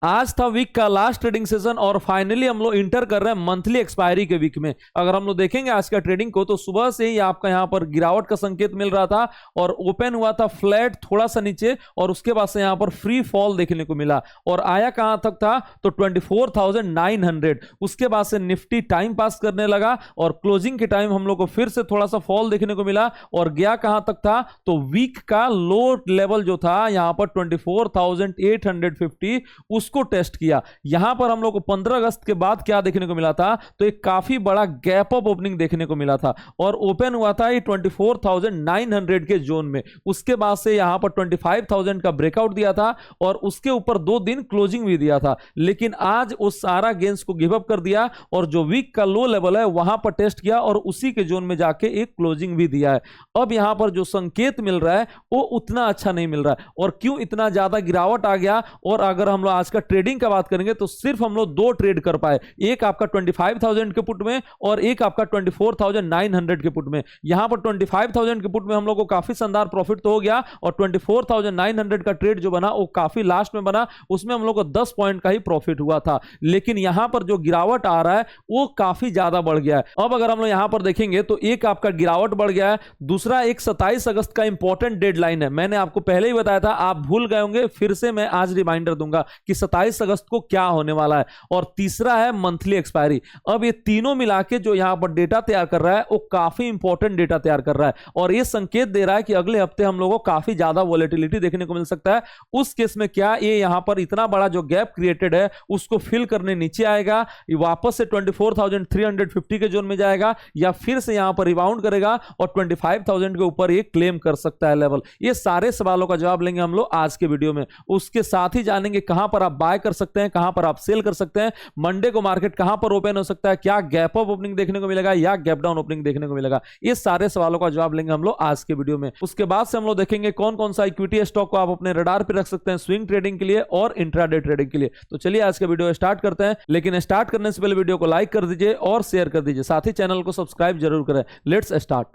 आज था वीक का लास्ट ट्रेडिंग सेशन और फाइनली हम लोग इंटर कर रहे हैं मंथली एक्सपायरी के वीक में। अगर हम लोग देखेंगे आज का ट्रेडिंग को तो सुबह से ही आपका यहां पर गिरावट का संकेत मिल रहा था और ओपन हुआ था फ्लैट थोड़ा सा नीचे और उसके बाद से यहां पर फ्री फॉल देखने को मिला और आया कहां तक था तो 24,900। उसके बाद से निफ्टी टाइम पास करने लगा और क्लोजिंग के टाइम हम लोग को फिर से थोड़ा सा फॉल देखने को मिला और गया कहां तक था तो वीक का लो लेवल जो था यहां पर 24,850 उसको टेस्ट किया। यहां पर हम लोग को 15 अगस्त के बाद क्या देखने को मिला था तो एक काफी बड़ा गैप अप ओपनिंग देखने को मिला था और ओपन हुआ था ये 24,900 के जोन में। उसके बाद से यहां पर 25,000 का ब्रेकआउट दिया था और उसके ऊपर 2 दिन क्लोजिंग भी दिया था, लेकिन आज उस सारा गेंस को गिव अप कर दिया और जो वीक का लो लेवल है वहां पर टेस्ट किया और उसी के जोन में जाके एक क्लोजिंग भी दिया है। अब यहां पर जो संकेत मिल रहा है वो उतना अच्छा नहीं मिल रहा है। और क्यों इतना ज्यादा गिरावट आ गया, और अगर हम लोग आज का ट्रेडिंग का बात करेंगे तो सिर्फ हम लोग 2 ट्रेड कर पाए, एक आपका 25,000 के पुट में और एक आपका 24,900 के पुट में। यहां पर 25,000 के पुट में हम लोग को काफी शानदार प्रॉफिट तो हो गया और 24,900 का ट्रेड जो बना वो काफी लास्ट में बना, उसमें हम लोग को 10 पॉइंट का ही प्रॉफिट हुआ था। लेकिन यहां पर जो गिरावट आ रहा है वो काफी ज्यादा बढ़ गया है। अब अगर हम लोग यहां पर देखेंगे तो एक आपका गिरावट बढ़ गया है, दूसरा एक 27 अगस्त का इंपॉर्टेंट डेडलाइन है। मैंने आपको पहले ही बताया था, आप भूल गए होंगे, फिर से मैं आज रिमाइंडर दूंगा कि 27 अगस्त को क्या होने वाला है। और तीसरा है मंथली एक्सपायरी। अब ये तीनों मिला के जो यहां पर डेटा तैयार कर रहा है वो काफी इंपॉर्टेंट डेटा तैयार कर रहा है और ये संकेत दे रहा है कि अगले हफ्ते हम लोगों को काफी ज्यादा वोलेटिलिटी देखने को मिल सकता है। उस केस में क्या ये यहां पर इतना बड़ा जो गैप क्रिएटेड है उसको फिल करने नीचे आएगा, वापस से 24,350 के जोन में जाएगा या फिर से यहां पर रिबाउंड करेगा और 25,000 के ऊपर ये क्लेम कर सकता है लेवल। ये सारे सवालों का जवाब लेंगे हम लोग आज के वीडियो में। उसके साथ ही जानेंगे कहां पर आप बाय कर सकते हैं, कहां पर आप सेल कर सकते हैं, मंडे को मार्केट कहां पर ओपन हो सकता है, क्या गैप अप ओपनिंग देखने को मिलेगा या गैप डाउन ओपनिंग देखने को मिलेगा। ये सारे सवालों का जवाब लेंगे हम लोग आज के वीडियो में। उसके बाद से हम लोग देखेंगे कौन कौन सा इक्विटी स्टॉक को आप अपने रडार पे रख सकते हैं स्विंग ट्रेडिंग के लिए और इंट्राडे ट्रेडिंग के लिए। तो चलिए आज का वीडियो स्टार्ट करते हैं, लेकिन स्टार्ट करने से पहले वीडियो को लाइक कर दीजिए और शेयर कर दीजिए, साथ ही चैनल को सब्सक्राइब जरूर करें। Let's start.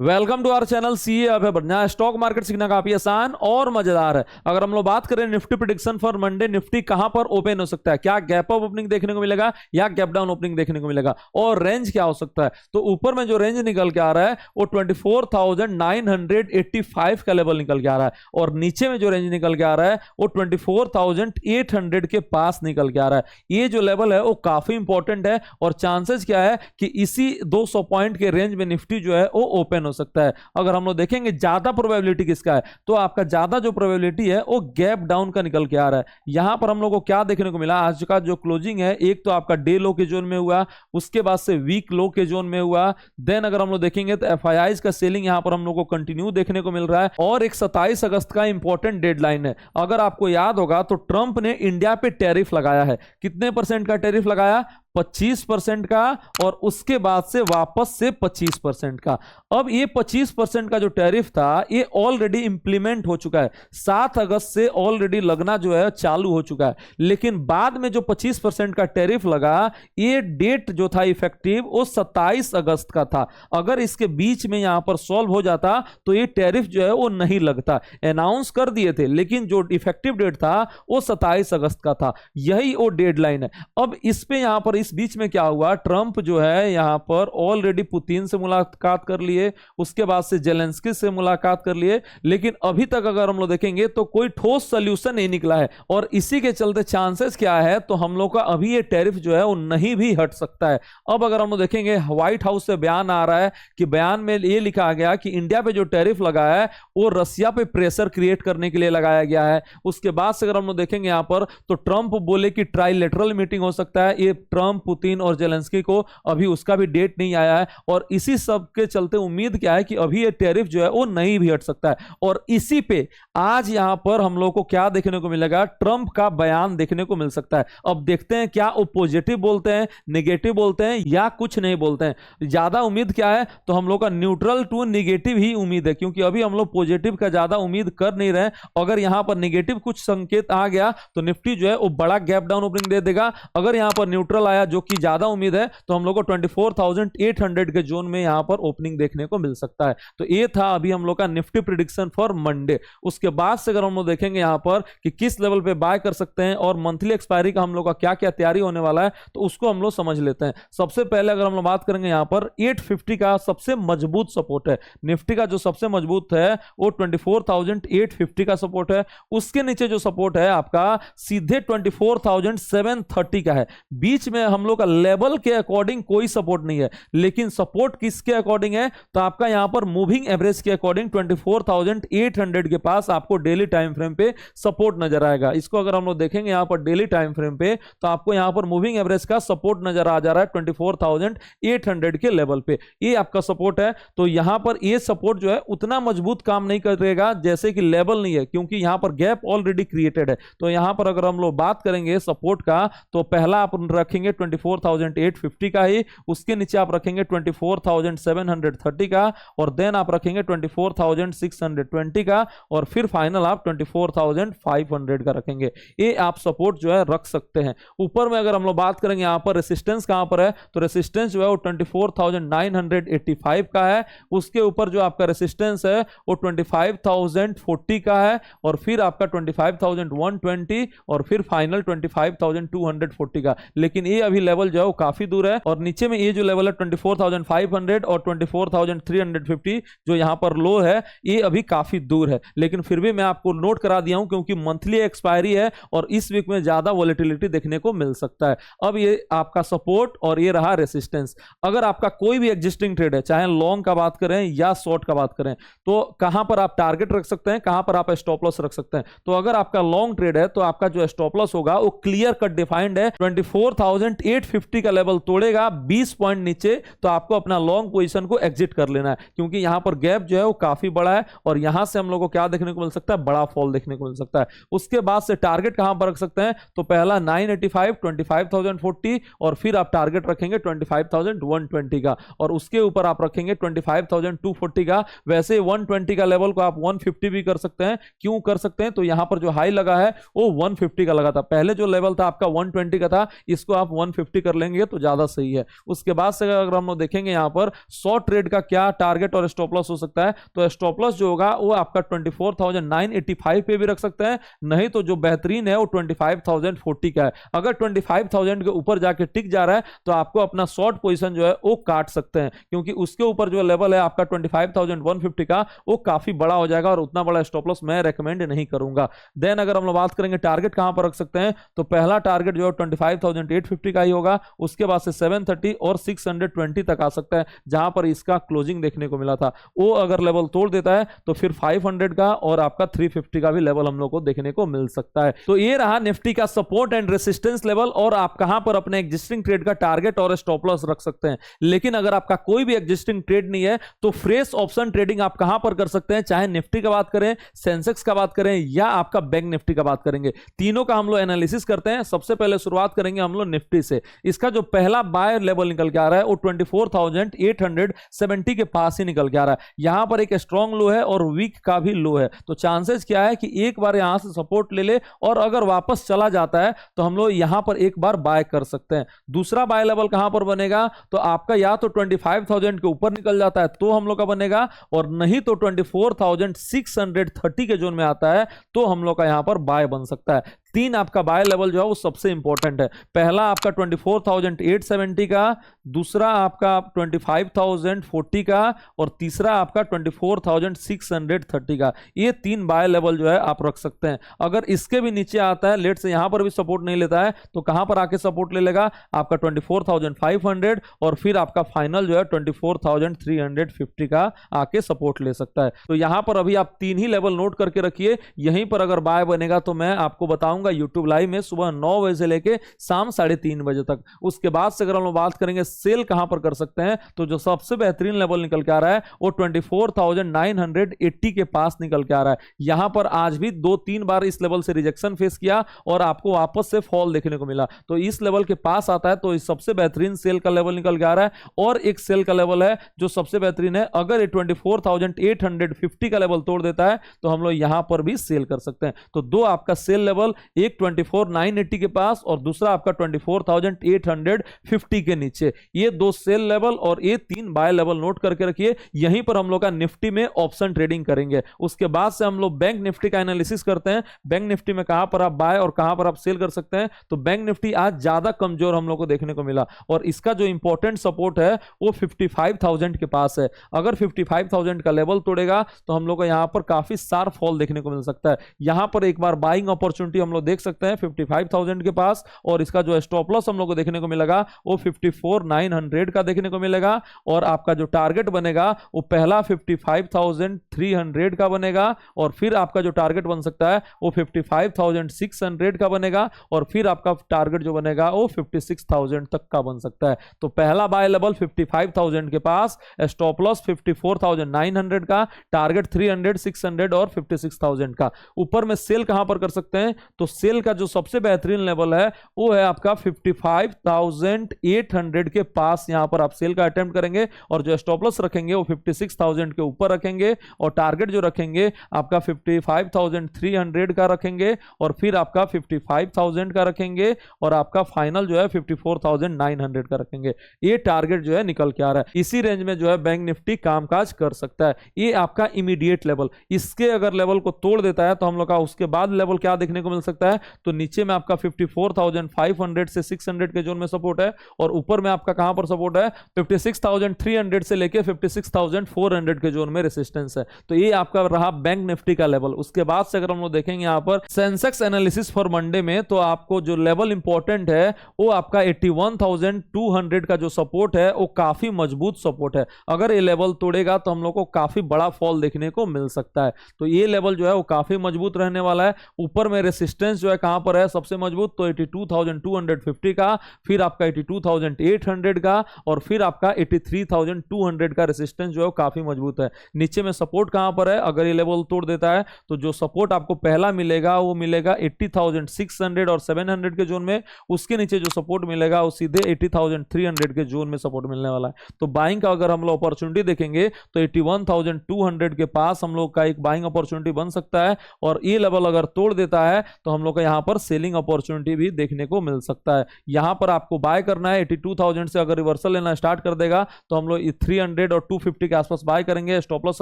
Welcome to our channel CA Abhay Badhiya. Stock market सीखना काफी आसान और मजेदार है। अगर हम लोग बात करें Nifty prediction for Monday, Nifty कहां पर ओपन हो सकता है, क्या गैप अप ओपनिंग देखने को मिलेगा या गैप डाउन ओपनिंग देखने को मिलेगा और रेंज क्या हो सकता है। तो ऊपर में जो रेंज निकल के आ रहा है वो 24,985 का लेवल निकल के आ रहा है और नीचे में जो रेंज निकल के आ रहा है वो 24,800 के पास निकल के आ रहा है। ये जो लेवल है वो काफी इंपॉर्टेंट है और चांसेस क्या है कि इसी 200 पॉइंट के रेंज में निफ्टी जो है वो ओपन हो सकता है। अगर हम लोग देखेंगे ज्यादा प्रोबेबिलिटी किसका है तो आपका ज्यादा जो प्रोबेबिलिटी है वो गैप डाउन का निकल के आ रहा है। यहां पर हम लोग को क्या देखने को मिला, आज का जो क्लोजिंग है एक तो आपका डे लो के जोन में हुआ, उसके बाद से वीक लो के जोन में हुआ। देन अगर हम लोग देखेंगे तो एफआईआईज का सेलिंग यहां पर हम लोग को कंटिन्यू देखने को मिल रहा है और एक 27 अगस्त का इंपॉर्टेंट डेडलाइन है। अगर आपको याद होगा तो ट्रंप ने इंडिया पे टैरिफ लगाया है। कितने % का टैरिफ लगाया, 25% का और उसके बाद से वापस से 25% का। अब ये 25% का जो टैरिफ था ये ऑलरेडी इंप्लीमेंट हो चुका है, 7 अगस्त से ऑलरेडी लगना जो है चालू हो चुका है। लेकिन बाद में जो 25% का टैरिफ लगा ये डेट जो था इफेक्टिव वो 27 अगस्त का था। अगर इसके बीच में यहां पर सॉल्व हो जाता तो ये टैरिफ जो है वो नहीं लगता। अनाउंस कर दिए थे लेकिन जो इफेक्टिव डेट था वो 27 अगस्त का था, यही वो डेडलाइन है। अब इस पे यहां पर इस बीच में क्या हुआ, ट्रंप जो है यहां पर ऑलरेडी पुतिन से मुलाकात कर लिए, उसके बाद से जेलेंस्की से मुलाकात कर लिए, लेकिन अभी तक अगर हम लोग देखेंगे तो कोई ठोस सॉल्यूशन नहीं निकला है। और इसी के चलते चांसेस क्या है तो हम लोग का अभी ये टैरिफ जो है वो नहीं भी हट सकता है। अब अगर हम लोग देखेंगे व्हाइट हाउस से बयान आ रहा है कि बयान में ये लिखा गया कि इंडिया पे जो टैरिफ लगा है वो रसिया पे प्रेशर क्रिएट करने के लिए लगाया गया है। उसके बाद से अगर हम लोग देखेंगे यहां पर तो ट्रंप बोले कि ट्राइलेटरल मीटिंग हो सकता है। ये ट्रंप, पुतिन और जेलेंस्की को अभी उसका भी डेट नहीं आया है और इसी सब के चलते उम्मीद क्या है कि अभी ये टैरिफ जो है वो नहीं भी हट सकता है। और इसी पे आज यहां पर हम लोग को क्या देखने को मिलेगा, ट्रंप का बयान देखने को मिल सकता है। अब देखते हैं क्या वो पॉजिटिव बोलते हैं, नेगेटिव बोलते हैं या कुछ नहीं बोलते हैं। ज्यादा उम्मीद क्या है तो हम लोग का न्यूट्रल टू नेगेटिव ही उम्मीद है, क्योंकि अभी हम लोग पॉजिटिव का ज्यादा उम्मीद कर नहीं रहे। अगर यहां पर नेगेटिव कुछ संकेत आ गया तो निफ्टी जो है वो बड़ा गैप डाउन ओपनिंग दे देगा। अगर यहां पर न्यूट्रल आया आया जो कि ज्यादा उम्मीद है, तो हम लोग को 24,800 के जोन में यहां पर ओपनिंग देखने को मिल सकता है। तो ये था अभी हम लोग का निफ्टी प्रेडिक्शन फॉर मंडे। उसके बाद से अगर हम लोग देखेंगे यहां पर कि किस लेवल पे बाय कर सकते हैं और मंथली एक्सपायरी का हम लोग का क्या क्या तैयारी होने वाला है, तो उसको हम लोग समझ लेते हैं। सबसे पहले अगर हम लोग बात करेंगे यहां पर 850 का सबसे मजबूत सपोर्ट है। निफ्टी का जो सबसे मजबूत है वो 24,850 का सपोर्ट है। उसके नीचे जो सपोर्ट है आपका सीधे 24,730 का है। बीच में हम लोग का लेवल के अकॉर्डिंग कोई सपोर्ट नहीं है, लेकिन सपोर्ट किसके अकॉर्डिंग है, तो आपका यहां पर मूविंग एवरेज के अकॉर्डिंग 24,800 के पास आपको डेली टाइम फ्रेम पे सपोर्ट नजर आएगा। इसको अगर हम लोग देखेंगे यहां पर डेली टाइम फ्रेम पे, तो आपको यहां पर मूविंग एवरेज का सपोर्ट नजर आ जा रहा है 24,800 के लेवल पे। ये आपका सपोर्ट है। तो यहां पर ये सपोर्ट जो है उतना मजबूत काम नहीं करेगा जैसे कि लेवल नहीं है, क्योंकि यहां पर गैप ऑलरेडी क्रिएटेड है। तो यहां पर अगर हम लोग बात करेंगे सपोर्ट का, तो पहला आप रखेंगे 24,850 का ही, उसके नीचे आप रखेंगे 24,730 का, और देन आप रखेंगे 24,620 का, और फिर फाइनल आप 24,500 का रखेंगे। ये आप सपोर्ट जो है रख सकते हैं। ऊपर में अगर हम लोग बात करेंगे यहां पर रेसिस्टेंस कहां पर है, तो रेसिस्टेंस जो है वो 24,985 का है। उसके ऊपर जो आपका रेसिस्टेंस है वो 25,040 का है, और फिर आपका 25,120, और फिर फाइनल 25,240 का। लेकिन ये अभी लेवल जो है वो काफी दूर है, और नीचे में ये जो लेवल है 24,500 और 24,350 जो यहां पर लो है, ये अभी काफी दूर है। लेकिन फिर भी मैं आपको नोट करा दिया हूं क्योंकि मंथली एक्सपायरी है और इस वीक में ज्यादा वॉलेटिलिटी देखने को मिल सकता है। अब ये आपका सपोर्ट और ये रहा रेसिस्टेंस। अगर आपका कोई भी एग्जिस्टिंग ट्रेड है, चाहे लॉन्ग का बात करें या शॉर्ट का बात करें, तो कहां पर आप टारगेट रख सकते हैं, कहां पर आप स्टॉप लॉस रख सकते हैं। तो अगर आपका लॉन्ग ट्रेड है तो आपका जो स्टॉप लॉस होगा वो क्लियर कट डिफाइंड है। 24,850 का लेवल तोड़ेगा 20 पॉइंट नीचे, तो आपको अपना लॉन्ग पोजीशन को एग्जिट कर लेना है, क्योंकि यहां पर गैप जो है वो काफी बड़ा है, और यहां से हम लोग को क्या देखने को मिल सकता है, बड़ा फॉल देखने को मिल सकता है। उसके बाद से टारगेट कहां पर रख सकते हैं, तो पहला 985, 25,040, और फिर आप टारगेट रखेंगे 25,120 का, और उसके ऊपर आप रखेंगे 25,240 का। वैसे 120 का लेवल को आप 150 भी कर सकते हैं। क्यों कर सकते हैं, तो यहां पर जो हाई लगा है वो 150 का लगा था। पहले जो लेवल था आपका 120 का था, इसको आप 150 कर लेंगे तो ज्यादा सही है। उसके बाद से अगर हम लोग देखेंगे यहां पर शॉर्ट ट्रेड का क्या टारगेट और स्टॉप लॉस हो सकता है, तो स्टॉप लॉस जो होगा वो आपका 24,985 पे भी रख सकते हैं, नहीं तो जो बेहतरीन है वो 25,040 का है। अगर 25,000 के ऊपर जाके टिक जा रहा है तो आपको अपना शॉर्ट पोजीशन जो है वो काट सकते हैं, क्योंकि उसके ऊपर जो लेवल है आपका 25,150 का वो काफी बड़ा हो जाएगा, और उतना बड़ा स्टॉप लॉस मैं रेकमेंड नहीं करूंगा। देन अगर हम लोग बात करेंगे टारगेट कहां पर रख सकते हैं, तो पहला टारगेट जो है 25,850 का ही होगा। उसके बाद से 730 और 620 तक आ सकता है, जहां पर इसका क्लोजिंग देखने को मिला था। वो अगर लेवल तोड़ देता है तो फिर 500 का और आपका 350 का भी लेवल हम लोग को देखने को मिल सकता है। तो ये रहा निफ्टी का सपोर्ट एंड रेसिस्टेंस लेवल, और आप कहां पर अपने एग्जिस्टिंग ट्रेड का टारगेट और स्टॉप लॉस रख सकते हैं। लेकिन अगर आपका कोई भी एग्जिस्टिंग ट्रेड नहीं है तो फ्रेश ऑप्शन ट्रेडिंग आप कहां पर कर सकते हैं, चाहे निफ्टी का बात करें, सेंसेक्स का बात करें, या आपका बैंक निफ्टी का बात करेंगे। तीनों का हम लोग एनालिसिस करते हैं। सबसे पहले शुरुआत करेंगे हम लोग निफ्टी से। इसका जो पहला बाय लेवल निकल के आ रहा है वो 24,870 के पास ही निकल के आ रहा है। यहां पर एक स्ट्रॉन्ग लो है और वीक का भी लो है, तो चांसेस क्या है कि एक बार यहां से सपोर्ट ले ले, और अगर वापस चला जाता है तो हम लोग यहां पर एक बार बाय कर सकते हैं। दूसरा बाय लेवल कहां पर बनेगा, तो आपका या तो 25,000 के ऊपर निकल जाता है तो हम लोग का बनेगा, और नहीं तो 24,630 के जोन में आता है तो हम लोग का यहां पर बाय बन सकता है। तीन आपका बाय लेवल जो है वो सबसे इंपॉर्टेंट है। पहला आपका 24,870 का, दूसरा आपका 25,040 का, और तीसरा आपका 24,630 का। ये तीन बाय लेवल जो है आप रख सकते हैं। अगर इसके भी नीचे आता है, लेट से यहां पर भी सपोर्ट नहीं लेता है, तो कहां पर आके सपोर्ट ले लेगा, आपका 24,500, और फिर आपका फाइनल जो है 24,350 का आके सपोर्ट ले सकता है। तो यहां पर अभी आप तीन ही लेवल नोट करके रखिए। यहीं पर अगर बाय बनेगा तो मैं आपको बताऊंगा यूट्यूब लाइव में सुबह 9 बजे से लेके शाम 3:30 बजे तक। उसके बाद से अगर हम लोग बात करेंगे सेल कहां पर कर सकते हैं, तो जो सबसे बेहतरीन लेवल निकल के आ रहा है वो 24,980 के पास निकल के आ रहा है। यहां पर आज भी 2-3 बार इस लेवल से रिजेक्शन फेस किया और आपको वापस से फॉल देखने को मिला, तो इस लेवल के पास आता है तो इस सबसे बेहतरीन सेल का लेवल निकल के आ रहा है। और एक सेल का लेवल है जो सबसे बेहतरीन है, अगर ये 24,850 का लेवल तोड़ देता है तो हम लोग यहां पर भी सेल कर सकते हैं। तो दो आपका सेल लेवल, एक 24,980 के पास और दूसरा आपका 24,850 के नीचे। ये दो सेल लेवल और ये तीन बाय लेवल नोट करके रखिए। यहीं पर हम लोग का निफ्टी में ऑप्शन ट्रेडिंग करेंगे। उसके बाद से हम लोग बैंक निफ्टी का एनालिसिस करते हैं। बैंक निफ्टी में कहां पर आप बाय और कहां पर आप सेल कर सकते हैं। तो बैंक निफ्टी आज ज्यादा कमजोर हम लोग को देखने को मिला और इसका जो इंपॉर्टेंट सपोर्ट है वो 55,000 के पास है। अगर 55,000 का लेवल तोड़ेगा तो हम लोग को यहां पर काफी शार्प फॉल देखने को मिल सकता है। यहां पर एक बार बाइंग अपॉर्चुनिटी हम लोग देख सकते हैं 55,000 के पास और इसका जो स्टॉप लॉस हम लोग को देखने को मिलेगा वो 54,900 का देखने को मिलेगा और आपका जो टारगेट बनेगा वो पहला 55,300 का बनेगा और फिर आपका जो टारगेट बन सकता है वो 55,600 का बनेगा और फिर आपका टारगेट जो बनेगा वो 56,000 तक का बन सकता है। तो पहला बाय लेवल 55,000 के पास, स्टॉप लॉस 54,900 का, टारगेट 300, 600 और 56,000 का। ऊपर में सेल कहां पर कर सकते हैं तो सेल का जो सबसे बेहतरीन लेवल है वो है आपका 55,800 के पास। यहां पर आप सेल का अटेम्प्ट करेंगे और जो स्टॉप लॉस रखेंगे वो 56,000 के ऊपर रखेंगे और टारगेट जो रखेंगे आपका 55,300 का रखेंगे और फिर आपका 55,000 का रखेंगे और आपका फाइनल जो है 54,900 का रखेंगे। ये टारगेट जो है निकल के आ रहा है। इसी रेंज में जो है बैंक निफ्टी कामकाज कर सकता है। ये आपका इमीडिएट लेवल, इसके अगर लेवल को तोड़ देता है तो हम लोग का उसके बाद लेवल क्या देखने को मिल सकता है तो नीचे में आपका 54,500 से 600 के जोन में सपोर्ट है और ऊपर में आपका कहां पर सपोर्ट है 56,300 से लेके 56,400 के जोन में रेसिस्टेंस है। तो ये आपका रहा बैंक निफ्टी का लेवल। उसके बाद से अगर हम लोग देखेंगे यहां पर सेंसेक्स एनालिसिस फॉर मंडे में तो आपको जो लेवल इंपॉर्टेंट है वो आपका 81,200 का जो सपोर्ट है वो काफी मजबूत सपोर्ट है। अगर ये लेवल तोड़ेगा तो हम लोग को काफी बड़ा फॉल देखने को मिल सकता है। तो ये लेवल जो है वो काफी मजबूत रहने वाला है। ऊपर में रेसिस्टेंस जो है कहां पर है सबसे मजबूत तो 82,250 का, फिर आपका 82,800 का और फिर आपका 83,200 का रेसिस्टेंस जो है वो काफी मजबूत है। नीचे में सपोर्ट कहां पर है, अगर ये लेवल तोड़ देता है तो जो सपोर्ट आपको पहला मिलेगा वो मिलेगा 80,600 और 700 के जोन में। उसके नीचे जो सपोर्ट मिलेगा वो सीधे 80,300 के जोन में सपोर्ट मिलने वाला है। तो बाइंग का अगर हम लोग अपॉर्चुनिटी देखेंगे तो 81,200 के पास हम लोग का एक बाइंग अपॉर्चुनिटी बन सकता है और ये लेवल अगर तोड़ देता है तो हम लोग को यहां पर सेलिंग अपॉर्चुनिटी भी देखने को मिल सकता है। यहां पर आपको बाय करना है 82,000 से अगर रिवर्सल लेना स्टार्ट कर देगा तो हम लोग 300 और 250 के आसपास बाय करेंगे। स्टॉप लॉस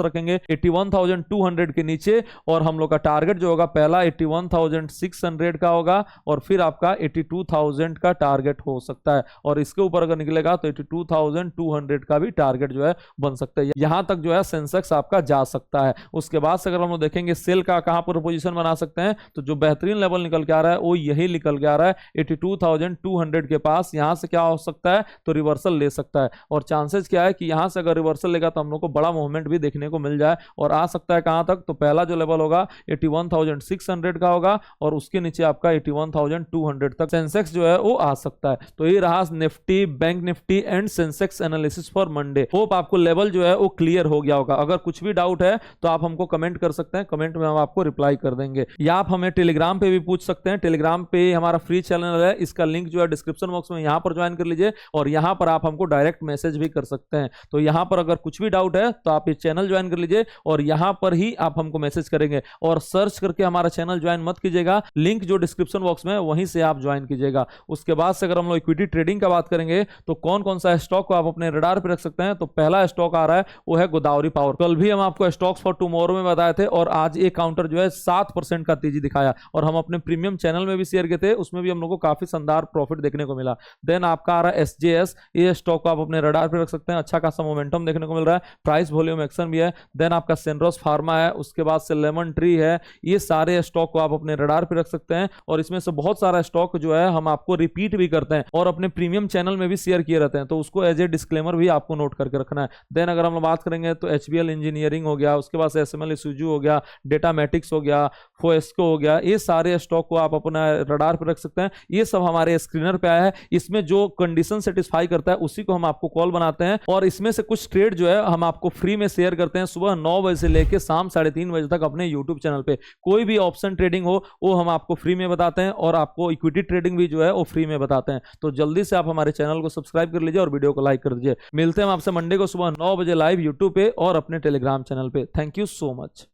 रखेंगे 81,200 के नीचे और हम लोग का टारगेट जो होगा पहला 81,600 का होगा और फिर आपका 82,000 का टारगेट हो सकता है और इसके ऊपर अगर निकलेगा तो 82,200 का भी टारगेट जो है बन सकता है। यहां तक जो है सेंसेक्स आपका जा सकता है। उसके बाद से अगर हम लोग देखेंगे सेल का कहां पर पोजीशन बना सकते हैं तो जो बेहतरीन लेवल निकल के आ रहा है वो यही निकल के आ रहा है 82,200 के पास। यहां से क्या हो सकता है तो रिवर्सल ले सकता है और चांसेस क्या है कि यहां से अगर रिवर्सल लेगा तो हम लोग को बड़ा मूवमेंट भी देखने को मिल जाए और आ सकता है कहां तक तो पहला जो लेवल होगा 81,600 का होगा और उसके नीचे आपका 81,200 तक सेंसेक्स जो है वो आ सकता है। तो ये रहा Nifty, bank Nifty and Sensex analysis for Monday. Hope आपको लेवल जो है वो क्लियर हो गया होगा। अगर कुछ भी डाउट है तो आप हमको कमेंट कर सकते हैं, कमेंट में हम आपको रिप्लाई कर देंगे या आप हमें टेलीग्राम पे भी पूछ सकते हैं। टेलीग्राम पे हमारा फ्री चैनल है, इसका लिंक जो है डिस्क्रिप्शन बॉक्स में यहां पर ज्वाइन कर लीजिए और यहां पर आप हमको डायरेक्ट मैसेज भी कर सकते हैं। तो यहां पर अगर कुछ भी डाउट है तो आप ये चैनल ज्वाइन कर लीजिए और यहां पर ही आप हमको मैसेज करेंगे और सर्च करके हमारा चैनल ज्वाइन मत कीजिएगा, लिंक जो डिस्क्रिप्शन बॉक्स में है वहीं से आप ज्वाइन कीजिएगा। उसके बाद से अगर हम लोग इक्विटी ट्रेडिंग का बात करेंगे तो कौन कौन सा स्टॉक को आप अपने रडार पे रख सकते हैं तो पहला स्टॉक आ रहा है वो है गोदावरी पावर। कल भी हम आपको स्टॉक्स फॉर टुमारो में बताए थे और आज एक काउंटर जो है 7% का तेजी दिखाया और हम अपने प्रीमियम चैनल में भी शेयर किए थे, उसमें भी हम लोग को काफी शानदार प्रॉफिट देखने को मिला। देन आपका आ रहा है SJS, ये स्टॉक को आप अपने रडार पे रख सकते हैं, अच्छा खासा मोमेंटम देखने को मिल रहा है, प्राइस वॉल्यूम एक्शन भी है। देन आपका सेनरोस फार्मा है, उसके बाद से लेमन ट्री है, ये सारे स्टॉक को आप अपने रडार पे रख सकते हैं और इसमें से बहुत सारा स्टॉक जो है हम आपको रिपीट भी करते हैं और अपने प्रीमियम चैनल में भी शेयर किए रहते हैं, तो उसको एज ए डिस्क्लेमर भी आपको नोट करके रखना है। देन अगर हम बात करेंगे तो HBL इंजीनियरिंग हो गया, उसके बाद SML सुजू हो गया, डेटामेटिक्स हो गया, फोएस्को हो गया, ये सारे स्टॉक को आप अपना रडार पे रख सकते हैं। ये सब हमारे स्क्रीनर पे आया है, इसमें जो कंडीशन सेटिस्फाई करता है उसी को हम आपको कॉल बनाते हैं और इसमें से कुछ ट्रेड जो है हम आपको फ्री में शेयर करते हैं सुबह 9 बजे से लेकर शाम 3:30 बजे तक अपने यूट्यूब चैनल पे। कोई भी ऑप्शन ट्रेडिंग हो वो हम आपको फ्री में बताते हैं और आपको इक्विटी ट्रेडिंग भी जो है वो फ्री में बताते हैं। तो जल्दी से आप हमारे चैनल को सब्सक्राइब कर लीजिए और वीडियो को लाइक कर दीजिए। मिलते हैं आपसे मंडे को सुबह 9 बजे लाइव यूट्यूब पे और अपने टेलीग्राम चैनल पे। Thank you so much.